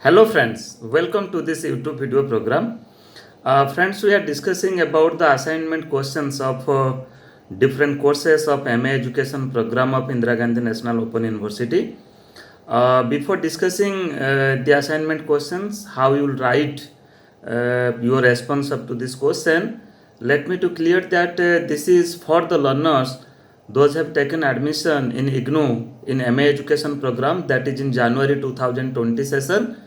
Hello friends, welcome to this YouTube video program. Friends, we are discussing about the assignment questions of different courses of MA Education Program of Indira Gandhi National Open University. Before discussing the assignment questions, how you will write your response up to this question, let me to clear that this is for the learners those have taken admission in IGNOU in MA Education Program, that is in January 2020 session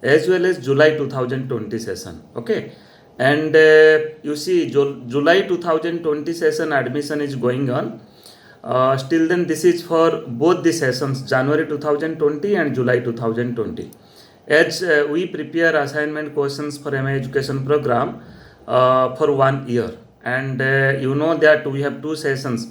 as well as July 2020 session. Okay, and you see July 2020 session admission is going on. Still then this is for both the sessions, January 2020 and July 2020. As we prepare assignment questions for MA Education Program for 1 year, and you know that we have two sessions.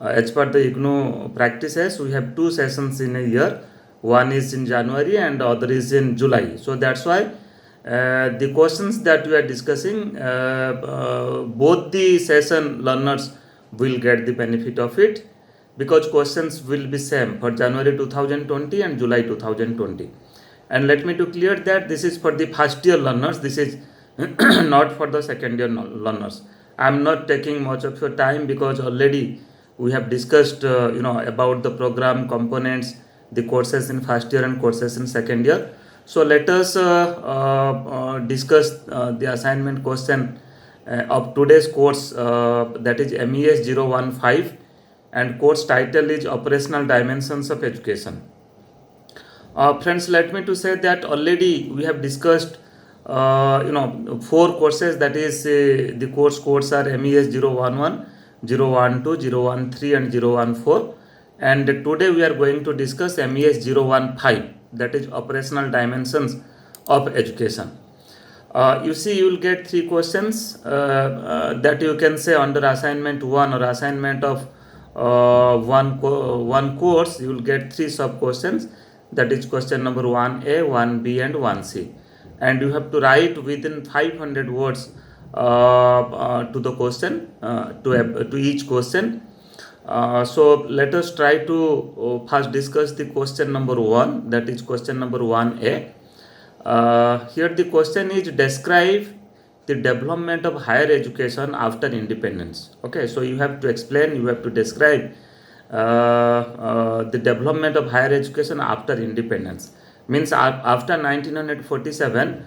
As per the IGNOU practices, we have two sessions in a year. One is in January and other is in July. So that's why the questions that we are discussing, both the session learners will get the benefit of it, because questions will be same for January 2020 and July 2020. And let me to clear that this is for the first year learners. This is not for the second year learners. I am not taking much of your time because already we have discussed about the program components, the courses in first year and courses in second year. So let us discuss the assignment question of today's course, that is MES-015, and course title is Operational Dimensions of Education. Friends, let me to say that already we have discussed 4 courses, that is the course are MES-011, 012, 013 and 014, and today we are going to discuss MES-015, that is Operational Dimensions of Education. You see, you will get 3 questions that you can say under assignment 1 or assignment of one course. You will get 3 sub questions, that is question number 1A, 1B and 1C, and you have to write within 500 words to the question, to each question. So let us try to first discuss the question number 1, that is question number 1A. Here the question is, describe the development of higher education after independence. Okay, so you have to explain, you have to describe the development of higher education after independence. Means after 1947,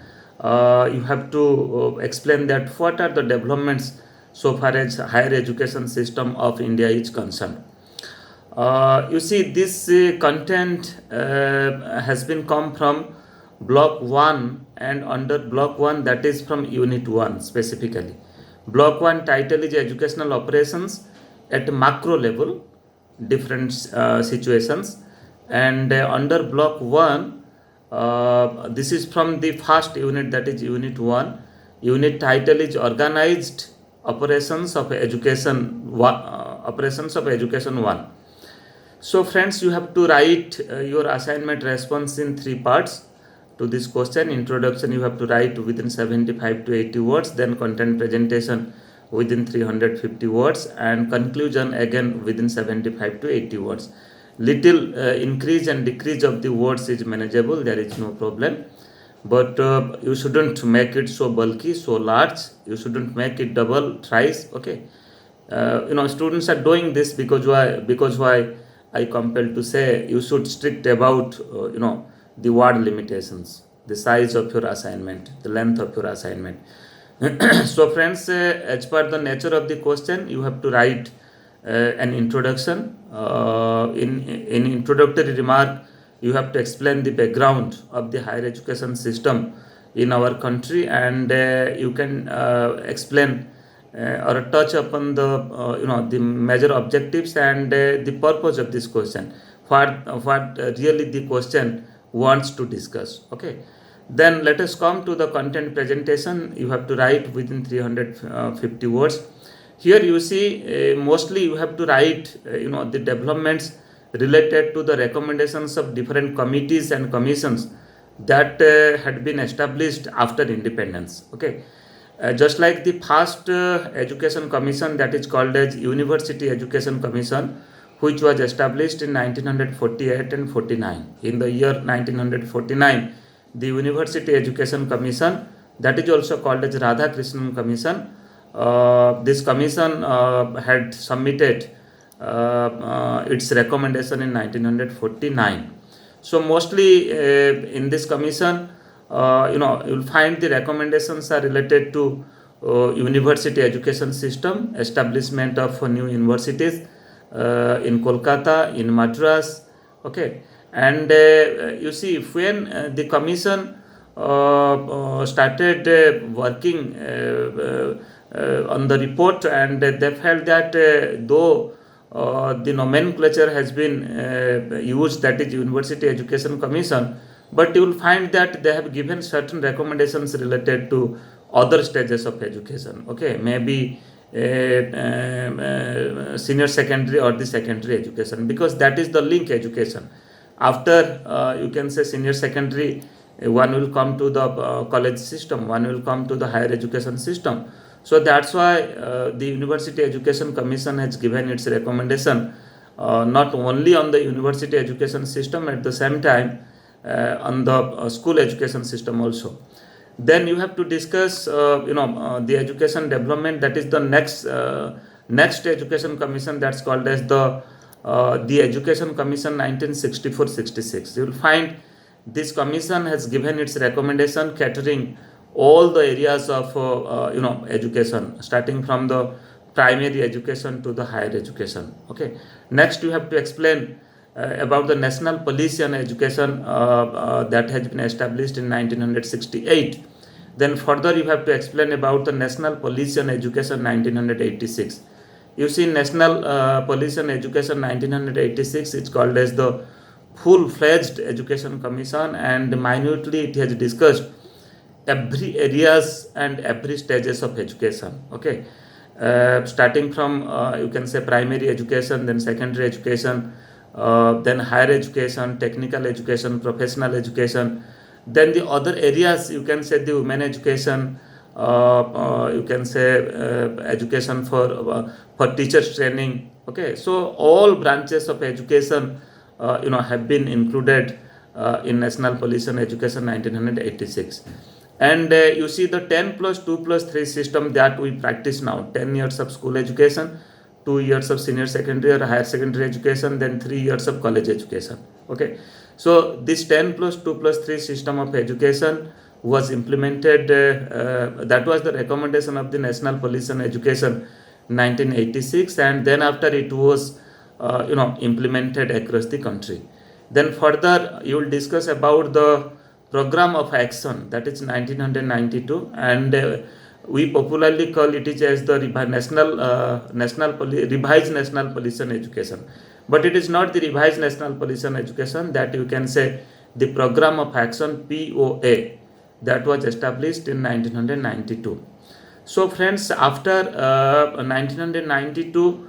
you have to explain that what are the developments so far as higher education system of India is concerned. You see, this content has been come from block 1, and under block 1, that is from unit 1 specifically. Block 1 title is Educational Operations at macro level, different situations, and under block 1, this is from the first unit, that is unit 1. Unit title is Organized Operations of Education 1. So friends, you have to write your assignment response in 3 parts to this question. Introduction you have to write within 75 to 80 words, then content presentation within 350 words, and conclusion again within 75 to 80 words. Little increase and decrease of the words is manageable, there is no problem, but you shouldn't make it so bulky, so large. You shouldn't make it double, thrice. Okay, students are doing this because why I compelled to say you should strict about the word limitations, the size of your assignment, the length of your assignment. So friends, as per the nature of the question, you have to write an introduction. In introductory remark, you have to explain the background of the higher education system in our country, and you can explain or touch upon the the major objectives and the purpose of this question, what really the question wants to discuss. Okay, then let us come to the content presentation. You have to write within 350 words. Here you see, mostly you have to write the developments related to the recommendations of different committees and commissions that had been established after independence. Okay, just like the first education commission, that is called as University Education Commission, which was established in 1948 and 49. In the year 1949, the University Education Commission, that is also called as Radhakrishnan Commission. This commission had submitted its recommendation in 1949. So mostly in this commission, you will find the recommendations are related to university education system, establishment of new universities in Kolkata, in Madras, okay. And you see, when the commission started working on the report, and they felt that though the nomenclature has been used, that is University Education Commission, but you will find that they have given certain recommendations related to other stages of education, okay, maybe senior secondary or the secondary education, because that is the link education. After you can say senior secondary, one will come to the college system, one will come to the higher education system. So that's why the University Education Commission has given its recommendation not only on the university education system, at the same time on the school education system also. Then you have to discuss the education development, that is the next education commission, that's called as the Education Commission 1964-66. You will find this commission has given its recommendation catering all the areas of education, starting from the primary education to the higher education, okay. Next you have to explain about the National Policy on Education that has been established in 1968. Then further you have to explain about the National Policy on Education 1986. You see, National Policy on Education 1986 is called as the full-fledged education commission, and minutely it has discussed every areas and every stages of education, okay. Starting from you can say primary education, then secondary education, then higher education, technical education, professional education, then the other areas you can say the women education, you can say education for teachers training, okay. So all branches of education have been included in National Policy on Education 1986. And you see the 10+2+3 system that we practice now, 10 years of school education, 2 years of senior secondary or higher secondary education, then 3 years of college education, okay. So this 10+2+3 system of education was implemented, that was the recommendation of the National Policy on Education 1986, and then after it was implemented across the country. Then further you will discuss about the Program of Action, that is 1992, and we popularly call it as the revised National Policy on Education. But it is not the revised National Policy on Education, that you can say the Program of Action, POA, that was established in 1992. So friends, after 1992,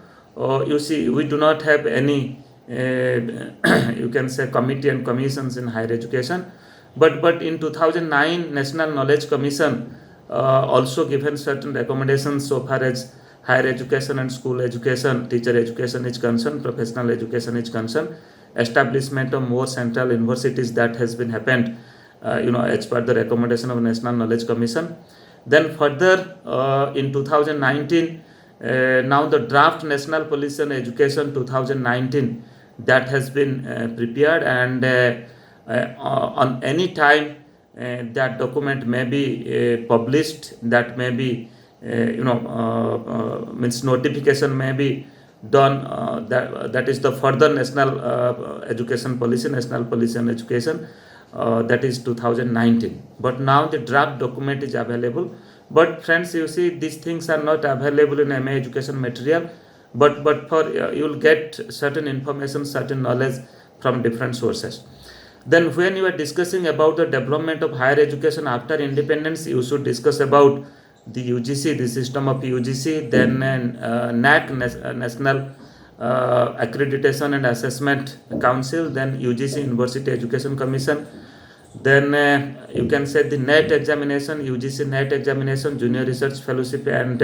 you see, we do not have any you can say committee and commissions in higher education, but in 2009 National Knowledge Commission also given certain recommendations so far as higher education and school education, teacher education is concerned, professional education is concerned. Establishment of more central universities, that has been happened as per the recommendation of National Knowledge Commission. Then further in 2019, now the draft National Policy on Education 2019, that has been prepared, and on any time that document may be published, that may be means notification may be done, that is the further national education policy, National Policy on Education, that is 2019. But now the draft document is available. But friends, you see, these things are not available in MA education material, but for you will get certain information, certain knowledge from different sources. Then when you are discussing about the development of higher education after independence, you should discuss about the UGC, the system of UGC, then NAC, National Accreditation and Assessment Council, then UGC, University Education Commission, then you can say the NET examination, UGC NET examination, Junior Research Fellowship and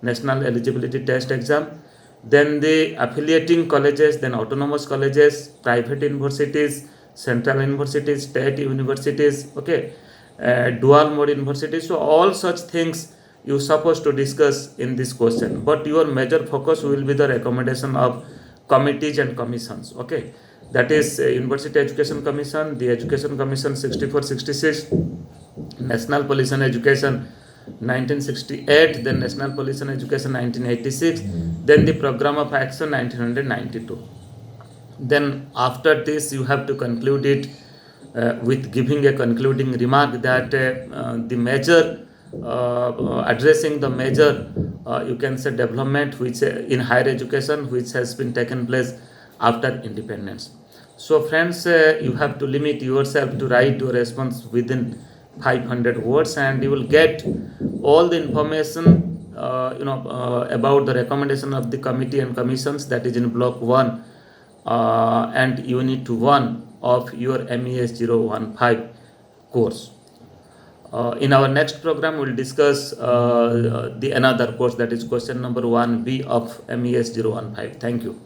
National Eligibility Test exam, then the affiliating colleges, then autonomous colleges, private universities, central universities, state universities, okay, dual mode universities. So all such things you supposed to discuss in this question, but your major focus will be the recommendation of committees and commissions, okay. That is University Education Commission, the Education Commission 6466, National Police and Education 1968, then National Police and Education 1986, then the Program of Action 1992. Then after this you have to conclude it with giving a concluding remark that the major addressing the major you can say development which in higher education which has been taken place after independence. So friends, you have to limit yourself to write your response within 500 words, and you will get all the information about the recommendation of the committee and commissions, that is in block 1 and unit 1 of your MES-015 course. In our next program, we will discuss the another course, that is question number 1B of MES-015. Thank you.